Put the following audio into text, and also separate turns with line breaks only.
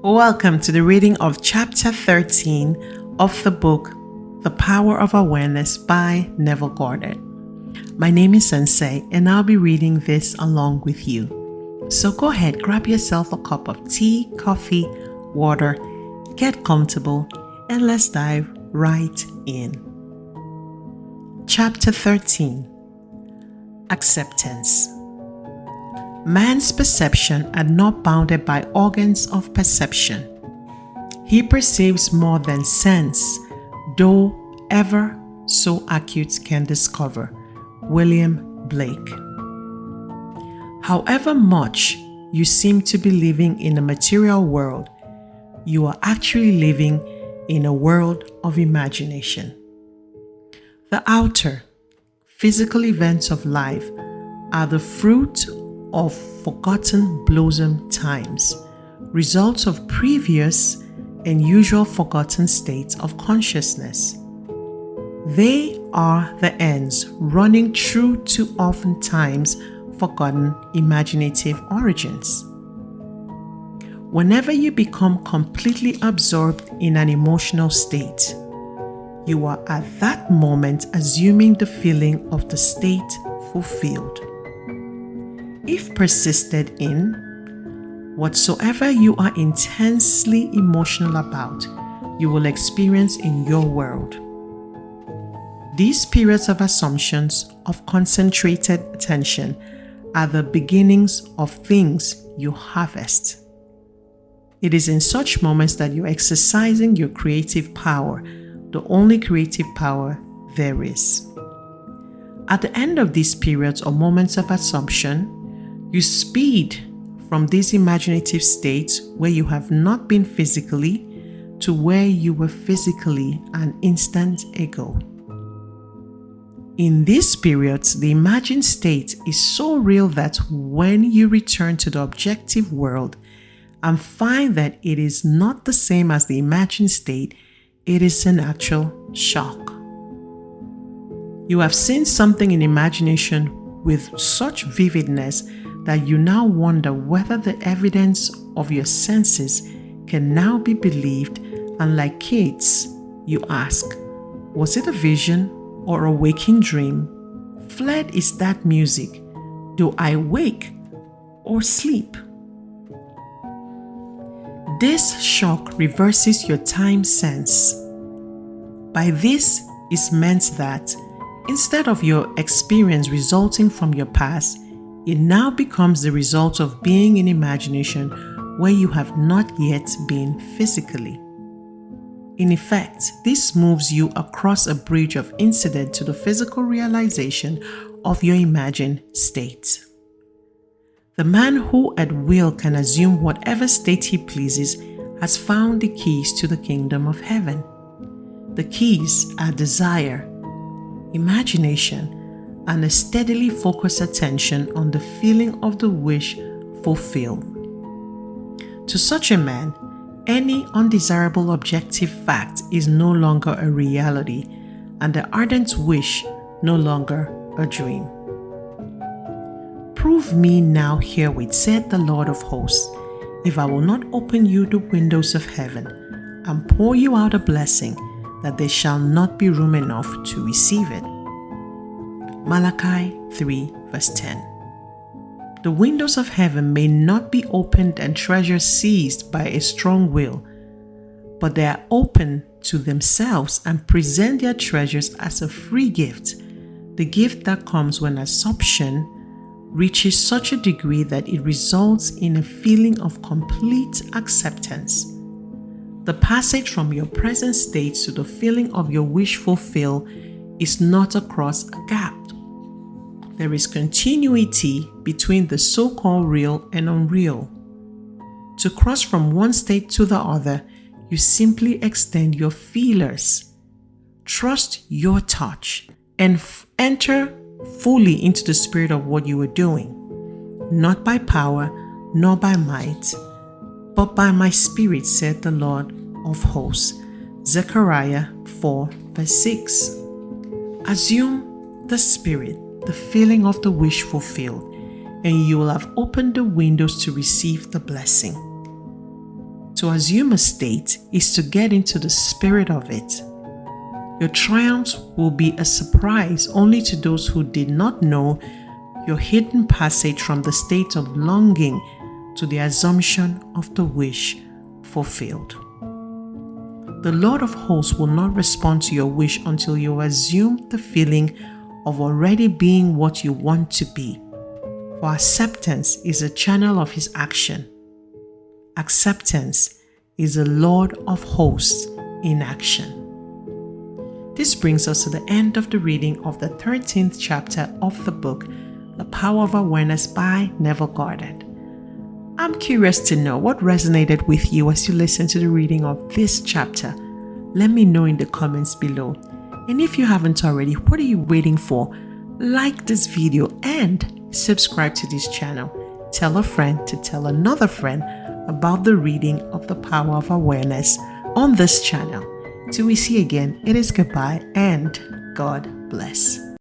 Welcome to the reading of Chapter 13 of the book, The Power of Awareness by Neville Goddard. My name is Nse and I'll be reading this along with you. So go ahead, grab yourself a cup of tea, coffee, water, get comfortable, and let's dive right in. Chapter 13. Acceptance. Man's perception are not bounded by organs of perception. He perceives more than sense, though ever so acute can discover. William Blake. However much you seem to be living in a material world, you are actually living in a world of imagination. The outer, physical events of life are the fruit of forgotten blossom times, results of previous and usual forgotten states of consciousness. They are the ends running true to oftentimes forgotten imaginative origins. Whenever you become completely absorbed in an emotional state, you are at that moment assuming the feeling of the state fulfilled. If persisted in, whatsoever you are intensely emotional about, you will experience in your world. These periods of assumptions of concentrated attention are the beginnings of things you harvest. It is in such moments that you're exercising your creative power, the only creative power there is. At the end of these periods or moments of assumption, you speed from these imaginative states where you have not been physically to where you were physically an instant ago. In these periods, the imagined state is so real that when you return to the objective world and find that it is not the same as the imagined state, it is an actual shock. You have seen something in imagination with such vividness that you now wonder whether the evidence of your senses can now be believed, and like kids, you ask, was it a vision or a waking dream? Fled is that music? Do I wake or sleep? This shock reverses your time sense. By this is meant that instead of your experience resulting from your past, it now becomes the result of being in imagination where you have not yet been physically. In effect, this moves you across a bridge of incident to the physical realization of your imagined state. The man who at will can assume whatever state he pleases has found the keys to the kingdom of heaven. The keys are desire, imagination, and a steadily focused attention on the feeling of the wish fulfilled. To such a man, any undesirable objective fact is no longer a reality, and the ardent wish no longer a dream. Prove me now herewith, said the Lord of hosts, if I will not open you the windows of heaven and pour you out a blessing, that there shall not be room enough to receive it. Malachi 3 verse 10. The windows of heaven may not be opened and treasures seized by a strong will, but they are open to themselves and present their treasures as a free gift, the gift that comes when assumption reaches such a degree that it results in a feeling of complete acceptance. The passage from your present state to the feeling of your wish fulfilled is not across a gap. There is continuity between the so-called real and unreal. To cross from one state to the other, you simply extend your feelers, trust your touch, and enter fully into the spirit of what you are doing, not by power nor by might, but by my spirit, said the Lord of hosts. Zechariah 4 verse 6. Assume the spirit, the feeling of the wish fulfilled, and you will have opened the windows to receive the blessing. To assume a state is to get into the spirit of it. Your triumphs will be a surprise only to those who did not know your hidden passage from the state of longing to the assumption of the wish fulfilled. The Lord of hosts will not respond to your wish until you assume the feeling of already being what you want to be. For acceptance is a channel of His action. Acceptance is the Lord of hosts in action. This brings us to the end of the reading of the 13th chapter of the book, The Power of Awareness by Neville Goddard. I'm curious to know what resonated with you as you listen to the reading of this chapter. Let me know in the comments below. And if you haven't already, what are you waiting for? Like this video and subscribe to this channel. Tell a friend to tell another friend about the reading of The Power of Awareness on this channel. Till we see again, it is goodbye and God bless.